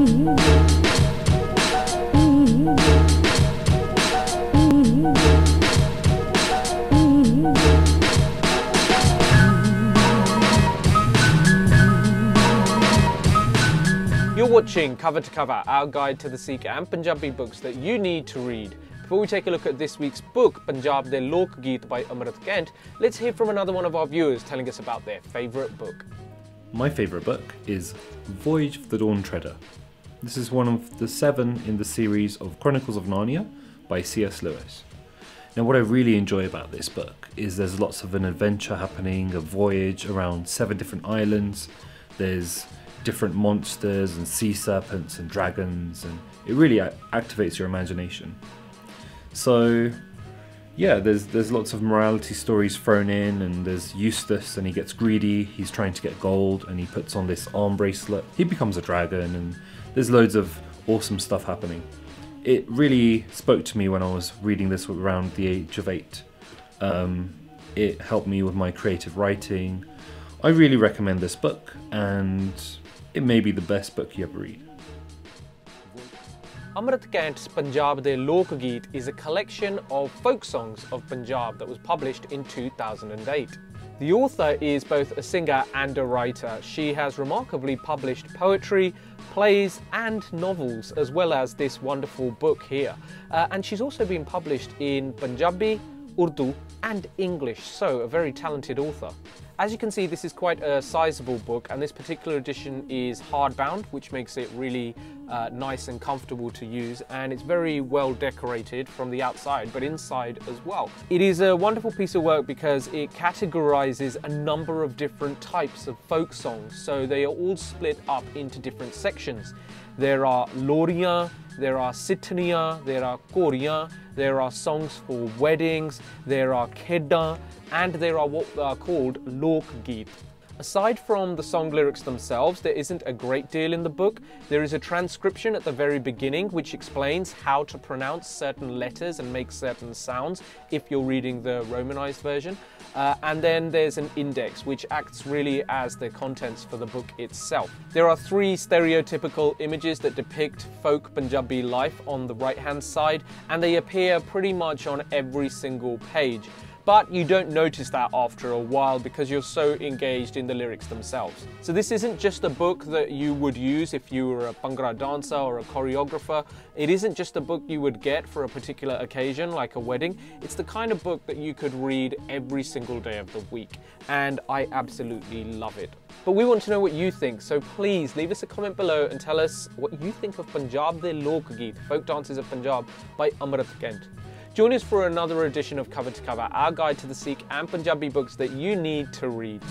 You're watching Cover to Cover, our guide to the Sikh and Punjabi books that you need to read. Before we take a look at this week's book, Punjab de Lok Geet by Amrit, let's hear from another one of our viewers telling us about their favourite book. My favourite book is Voyage of the Dawn Treader. This is one of the 7 in the series of Chronicles of Narnia by C.S. Lewis. Now what I really enjoy about this book is there's lots of an adventure happening, a voyage around 7 different islands. There's different monsters and sea serpents and dragons, and it really activates your imagination. So yeah, there's lots of morality stories thrown in, and there's Eustace and he gets greedy, he's trying to get gold and he puts on this arm bracelet, he becomes a dragon, and there's loads of awesome stuff happening. It really spoke to me when I was reading this around the age of 8. It helped me with my creative writing. I really recommend this book, and it may be the best book you ever read. Amrit's Punjab de Lok Geet is a collection of folk songs of Punjab that was published in 2008. The author is both a singer and a writer. She has remarkably published poetry, plays and novels, as well as this wonderful book here. And she's also been published in Punjabi, Urdu and English, so a very talented author. As you can see, this is quite a sizable book, and this particular edition is hardbound, which makes it really nice and comfortable to use, and it's very well decorated from the outside but inside as well. It is a wonderful piece of work because it categorizes a number of different types of folk songs, so they are all split up into different sections. There are loriyan, there are sitniyan, there are koriyan, there are songs for weddings, there are kheddan, and there are what are called Lok Geet. Aside from the song lyrics themselves, there isn't a great deal in the book. There is a transcription at the very beginning which explains how to pronounce certain letters and make certain sounds if you're reading the Romanized version. And then there's an index which acts really as the contents for the book itself. There are 3 stereotypical images that depict folk Punjabi life on the right hand side, and they appear pretty much on every single page. But you don't notice that after a while because you're so engaged in the lyrics themselves. So this isn't just a book that you would use if you were a Bhangra dancer or a choreographer. It isn't just a book you would get for a particular occasion like a wedding. It's the kind of book that you could read every single day of the week, and I absolutely love it. But we want to know what you think, so please leave us a comment below and tell us what you think of Punjab de Lok Geet, Folk Dances of Punjab by Amrit. Join us for another edition of Cover to Cover, our guide to the Sikh and Punjabi books that you need to read.